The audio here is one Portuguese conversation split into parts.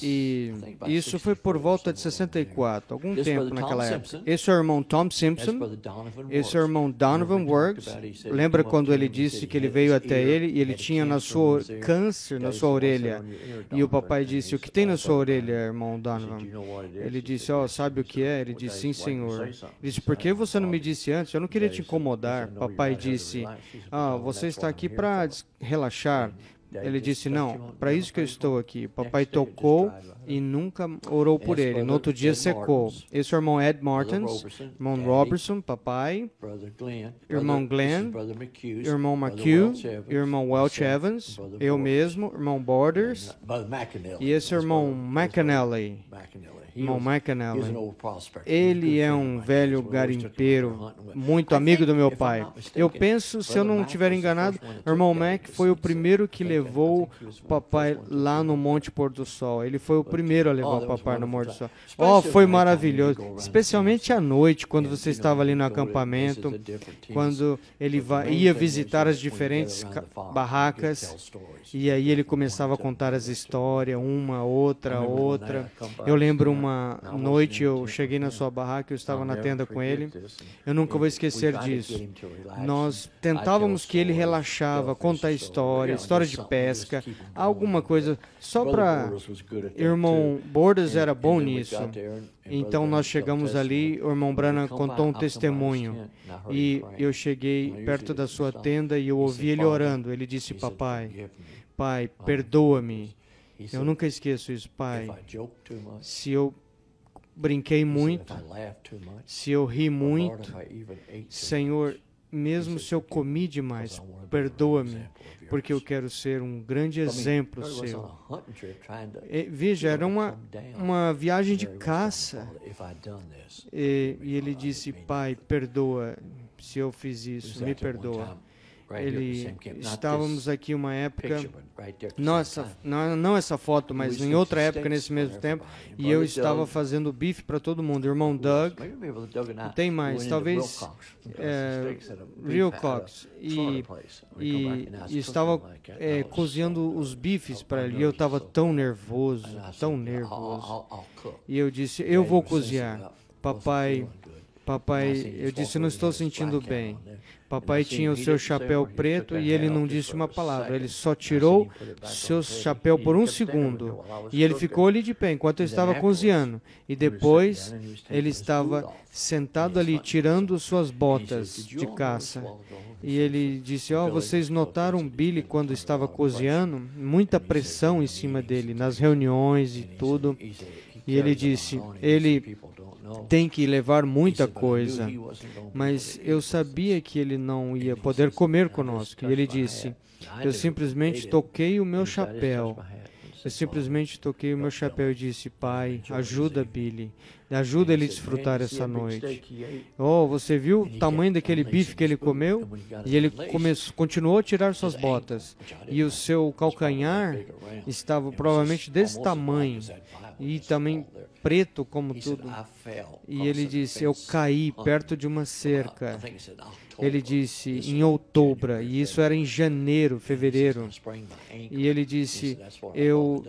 E isso foi por volta de 64, algum tempo naquela época. Esse é o irmão Tom Simpson, esse é o irmão Donovan Works. Lembra quando ele disse que ele veio até ele e ele tinha câncer na sua orelha? E o papai disse, o que tem na sua orelha, irmão Donovan? Ele disse, sabe o que é? Ele disse, sim, senhor. Ele disse, por que você não me disse antes? Eu não queria te incomodar. Papai disse, você está aqui para relaxar. Ele disse, não, para isso que eu estou aqui. Papai tocou e nunca orou por ele. No outro dia secou. Esse é o irmão Ed Martins, irmão Robertson, papai, irmão Glenn, irmão McHugh, irmão Welch Evans, eu mesmo, irmão Borders, e esse é o irmão McAnally. Irmão McAnally. Ele é um velho garimpeiro, muito amigo do meu pai. Eu penso, se eu não estiver enganado, o irmão Mac foi o primeiro que levou o papai lá no Monte Pôr do Sol. Ele foi o primeiro a levar o papai no Monte do Sol. Foi maravilhoso. Especialmente à noite, quando você estava ali no acampamento, quando ele ia visitar as diferentes barracas, e aí ele começava a contar as histórias, uma, outra. Eu lembro uma noite, eu cheguei na sua barraca, eu estava na tenda com ele. Eu nunca vou esquecer disso. Nós tentávamos que ele relaxava, contar história de pesca, alguma coisa, só para... Irmão Borders era bom nisso. Então nós chegamos ali, o irmão Branham contou um testemunho, e eu cheguei perto da sua tenda e eu ouvi ele orando. Ele disse, Pai, perdoa-me. Eu nunca esqueço isso, Pai. Se eu brinquei muito, se eu ri muito, Senhor, mesmo se eu comi demais, perdoa-me, porque eu quero ser um grande exemplo seu. Veja, era uma viagem de caça. E ele disse, Pai, perdoa se eu fiz isso, me perdoa. Estávamos aqui uma época, não essa foto, mas em outra época nesse mesmo tempo, e eu estava fazendo bife para todo mundo. Irmão Doug, tem mais, talvez Real Cox, e estava cozinhando os bifes para ele. E eu estava tão nervoso. E eu disse, eu vou cozinhar. Papai, eu disse, eu não estou sentindo bem. Papai tinha o seu chapéu preto e ele não disse uma palavra. Ele só tirou seu chapéu por um segundo. E ele ficou ali de pé enquanto eu estava cozinhando. E depois ele estava sentado ali tirando suas botas de caça. E ele disse, vocês notaram Billy quando estava cozinhando? Muita pressão em cima dele, nas reuniões e tudo. E ele disse, ele tem que levar muita coisa, mas eu sabia que ele não ia poder comer conosco. E ele disse, eu simplesmente toquei o meu chapéu. E disse, Pai, ajuda Billy, ajuda ele a desfrutar essa noite. Você viu o tamanho daquele bife que ele comeu? E ele continuou a tirar suas botas. E o seu calcanhar estava provavelmente desse tamanho. E também preto como tudo. E ele disse, eu caí perto de uma cerca. Ele disse, em outubro, e isso era em janeiro, fevereiro. E ele disse, eu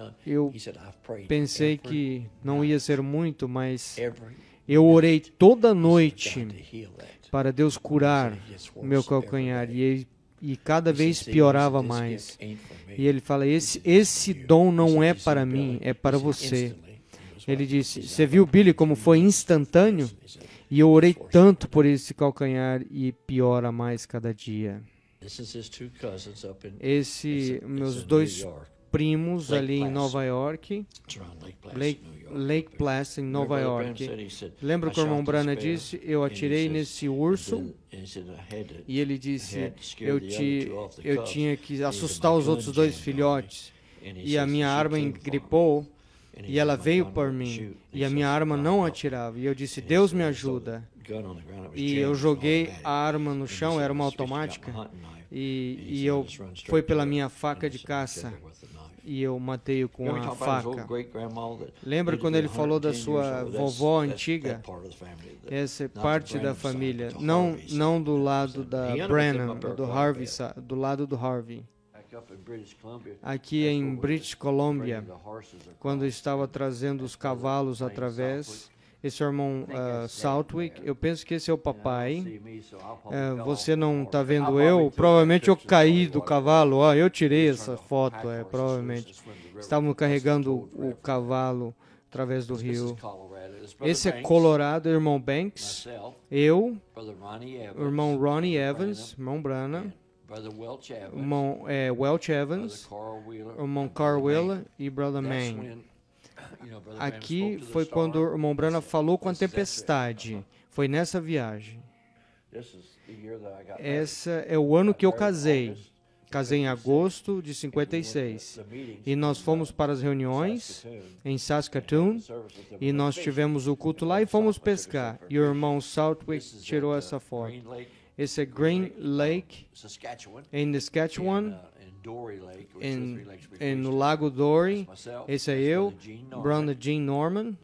pensei que não ia ser muito, mas eu orei toda noite para Deus curar o meu calcanhar. E cada vez piorava mais. E ele fala, esse dom não é para mim, é para você. Ele disse, você viu, Billy, como foi instantâneo? E eu orei tanto por esse calcanhar e piora mais cada dia. Meus dois primos ali em Nova York, Lake Placid, em Nova York. Lembra o que o irmão Branham disse? Eu atirei nesse urso e ele disse, eu tinha que assustar os outros dois filhotes e a minha arma engripou e ela veio por mim e a minha arma não atirava. E eu disse, Deus me ajuda. E eu joguei a arma no chão, era uma automática, e eu foi pela minha faca de caça. E eu matei-o com a faca. Lembra quando ele falou da sua vovó antiga? Essa é parte da família. Não do lado da Brennan, do Harvey, do lado do Harvey. aqui em British Columbia, quando estava trazendo os cavalos através. Esse é o irmão Southwick, eu penso que esse é o papai. Você não está vendo eu? Provavelmente eu caí do cavalo. Eu tirei essa foto, provavelmente. Estávamos carregando o cavalo através do rio. Esse é Colorado, irmão Banks. Eu, o irmão Ronnie Evans, irmão Branham. Irmão Welch Evans, irmão Carl Wheeler e Brother Mann. Aqui foi quando o irmão Branham falou com a tempestade. Foi nessa viagem. Esse é o ano que eu casei. Casei em agosto de 56. E nós fomos para as reuniões em Saskatoon. E nós tivemos o culto lá e fomos pescar. E o irmão Southwick tirou essa foto. Esse é Green Lake, em Saskatchewan. No Lago Dory. Esse é eu, Brother Gene Norman.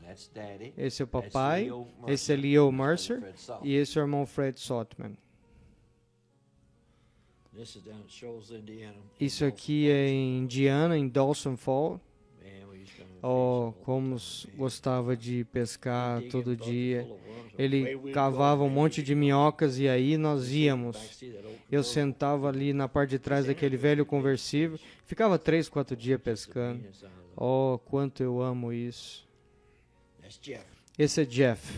Esse é o papai. Esse é Leo Mercer. E esse é o irmão Fred Sotman. Isso aqui é em Indiana, em Dawson Falls. Como gostava de pescar todo dia. Ele cavava um monte de minhocas e aí nós íamos. Eu sentava ali na parte de trás daquele velho conversível, ficava 3, 4 dias pescando. Quanto eu amo isso. Esse é Jeff.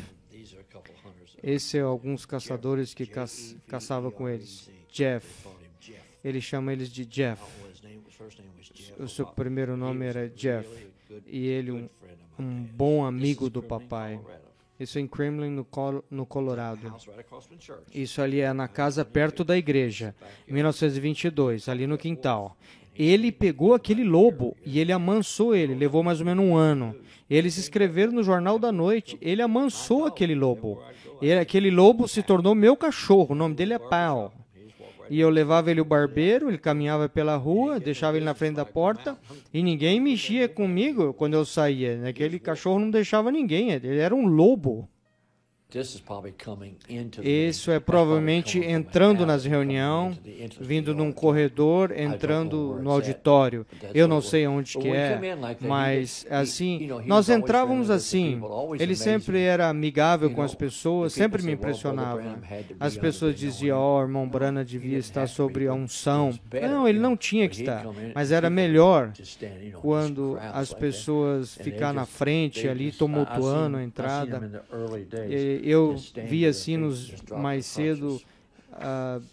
Esse é alguns caçadores que caçavam com eles. Jeff. Ele chama eles de Jeff. O seu primeiro nome era Jeff. E ele um bom amigo do papai. Isso é em Kremlin, no Colorado. Isso ali é na casa perto da igreja, em 1922, ali no quintal. Ele pegou aquele lobo e ele amansou ele, levou mais ou menos 1 ano. Eles escreveram no Jornal da Noite, ele amansou aquele lobo. Aquele lobo se tornou meu cachorro, o nome dele é Pau. E eu levava ele ao barbeiro, ele caminhava pela rua, deixava ele na frente da porta e ninguém mexia comigo quando eu saía. Aquele cachorro não deixava ninguém, ele era um lobo. Isso é provavelmente entrando nas reuniões, vindo num corredor, entrando no auditório. Eu não sei onde que é, mas assim, nós entrávamos assim. Ele sempre era amigável com as pessoas, sempre me impressionava. As pessoas diziam, o irmão Branham devia estar sobre a unção. Não, ele não tinha que estar, mas era melhor quando as pessoas ficar na frente ali, tumultuando a entrada. Eu vi assim mais cedo,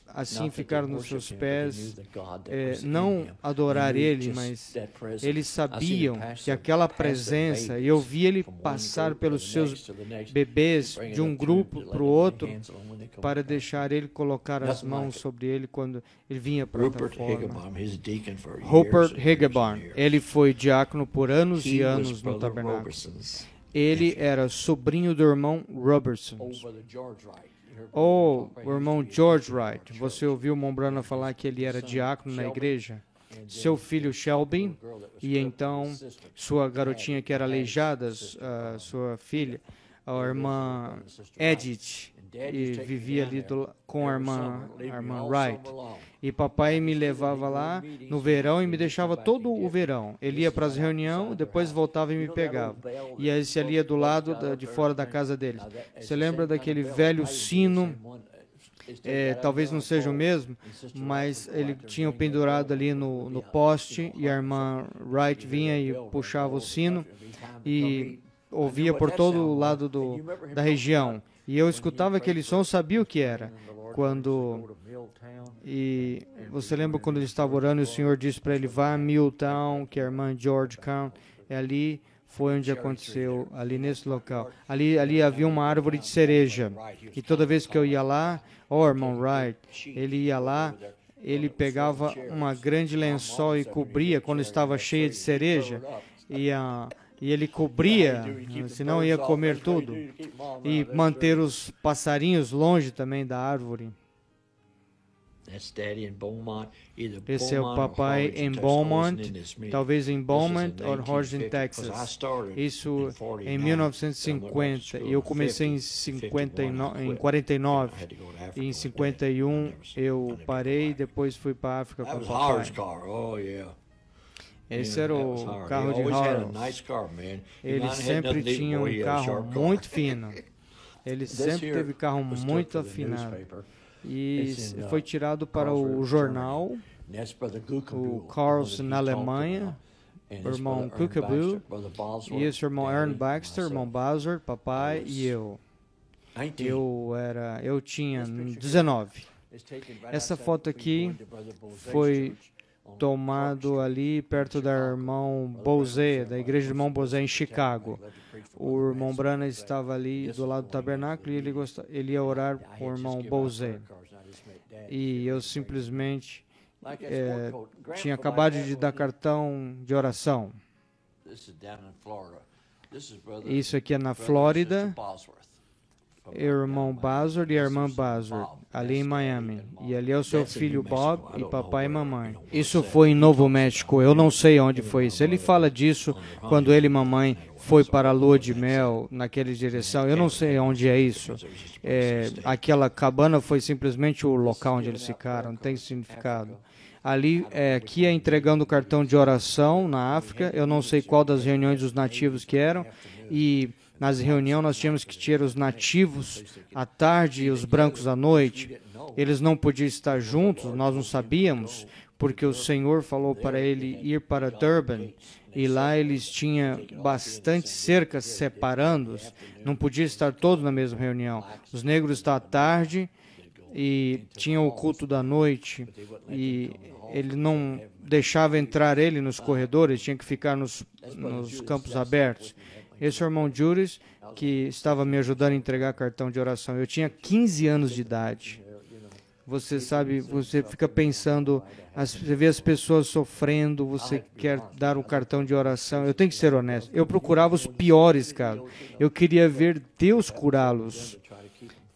assim ficar nos seus pés, não adorar ele, mas eles sabiam que aquela presença, e eu vi ele passar pelos seus bebês de um grupo para o outro, para deixar ele colocar as mãos sobre ele quando ele vinha para a plataforma. Rupert Higginbotham, ele foi diácono por anos e anos no tabernáculo. Ele era sobrinho do irmão Robertson. O irmão George Wright. Você ouviu o irmão Branham falar que ele era diácono na igreja? Seu filho Shelby, e então sua garotinha que era aleijada, sua filha, a irmã Edith, e vivia ali com a irmã Wright. E papai me levava lá no verão e me deixava todo o verão. Ele ia para as reuniões, depois voltava e me pegava. E aí ele ia do lado de fora da casa deles. Você lembra daquele velho sino? Talvez não seja o mesmo, mas ele tinha pendurado ali no poste e a irmã Wright vinha e puxava o sino e ouvia por todo o lado da região. E eu escutava aquele som, sabia o que era. E você lembra quando ele estava orando e o Senhor disse para ele, vá a Milltown, que a irmã Georgetown, ali foi onde aconteceu, ali nesse local. Ali havia uma árvore de cereja. E toda vez que eu ia lá, irmão Wright, ele ia lá, ele pegava uma grande lençol e cobria quando estava cheia de cereja. E ele cobria, senão ia comer tudo. E manter os passarinhos longe também da árvore. Esse é o papai em Beaumont, talvez em Beaumont ou Horton, Texas. Isso em 1950. E eu comecei em 49. E em 51 eu parei e depois fui para a África com o papai. Esse era o carro de Horace. Ele sempre tinha um carro muito fino. Ele sempre teve carro muito afinado. E foi tirado para o jornal, o Carlson na Alemanha, o irmão Kookabu, e esse irmão Aaron Baxter, irmão Bazard, papai e eu. Eu tinha 19. Essa foto aqui foi tomado ali perto da irmão Bozé, da igreja do irmão Bozé em Chicago. O irmão Branham estava ali do lado do tabernáculo e ele ia orar com o irmão Bozé. E eu simplesmente tinha acabado de dar cartão de oração. Isso aqui é na Flórida. Irmão Bazard e a irmã Bazard, ali em Miami. E ali é o seu filho Bob e papai e mamãe. Isso foi em Novo México, eu não sei onde foi isso. Ele fala disso quando ele e mamãe foi para a lua de mel naquela direção. Eu não sei onde é isso. Aquela cabana foi simplesmente o local onde eles ficaram, não tem significado. Ali, aqui é entregando o cartão de oração na África. Eu não sei qual das reuniões dos nativos que eram. E nas reuniões nós tínhamos que tirar os nativos à tarde e os brancos à noite. Eles não podiam estar juntos, nós não sabíamos, porque o Senhor falou para ele ir para Durban. E lá eles tinham bastante cercas separando-os. Não podiam estar todos na mesma reunião. Os negros estavam à tarde e tinham o culto da noite. E ele não deixava entrar ele nos corredores, tinha que ficar nos campos abertos. Esse é o irmão Juris, que estava me ajudando a entregar cartão de oração. Eu tinha 15 anos de idade. Você sabe, você fica pensando, você vê as pessoas sofrendo, você quer dar um cartão de oração. Eu tenho que ser honesto. Eu procurava os piores casos. Eu queria ver Deus curá-los.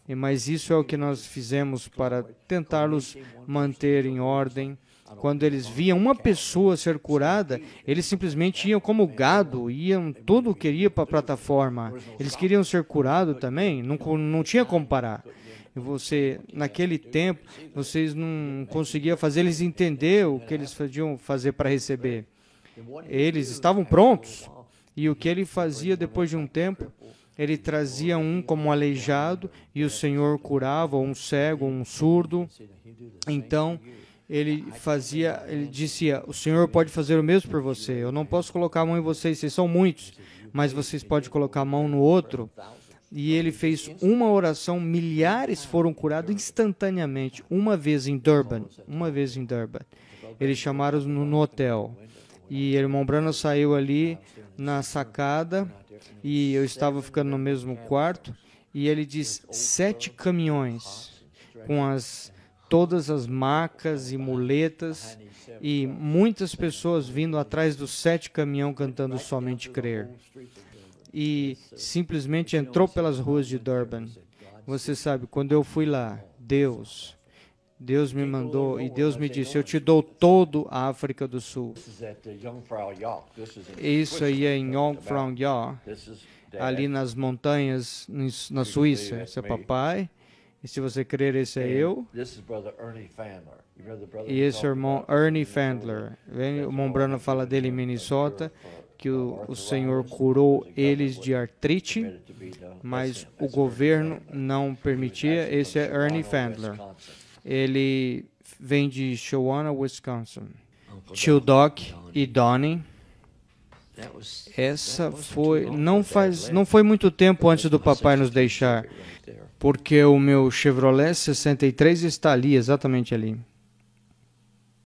Mas isso é o que nós fizemos para tentá-los manter em ordem. Quando eles viam uma pessoa ser curada, eles simplesmente iam como gado, iam, tudo queria para a plataforma. Eles queriam ser curados também, não tinha como parar. E naquele tempo, vocês não conseguiam fazer eles entender o que eles podiam fazer para receber. Eles estavam prontos. E o que ele fazia depois de um tempo, ele trazia um como um aleijado, e o Senhor curava, ou um cego, ou um surdo. Então, ele dizia, o Senhor pode fazer o mesmo por você. Eu não posso colocar a mão em vocês são muitos, mas vocês podem colocar a mão no outro. E ele fez uma oração, milhares foram curados instantaneamente, uma vez em Durban. Eles chamaram no hotel. E o irmão Branham saiu ali na sacada, e eu estava ficando no mesmo quarto, e ele diz 7 caminhões com todas as macas e muletas, e muitas pessoas vindo atrás dos 7 caminhões cantando Somente Crer. E simplesmente entrou pelas ruas de Durban. Você sabe, quando eu fui lá, Deus me mandou e Deus me disse, eu te dou todo a África do Sul. Isso aí é em Jungfrau Jahr, ali nas montanhas, na Suíça. Esse é papai. E se você crer, esse é eu. E esse é o irmão Ernie Fandler. O irmão Branham fala dele em Minnesota, que o Senhor curou eles de artrite, mas o governo não permitia. Esse é Ernie Fandler. Ele vem de Shawano, Wisconsin. Tio Doc e Donnie. Essa não foi muito tempo antes do papai nos deixar, porque o meu Chevrolet 63 está ali, exatamente ali.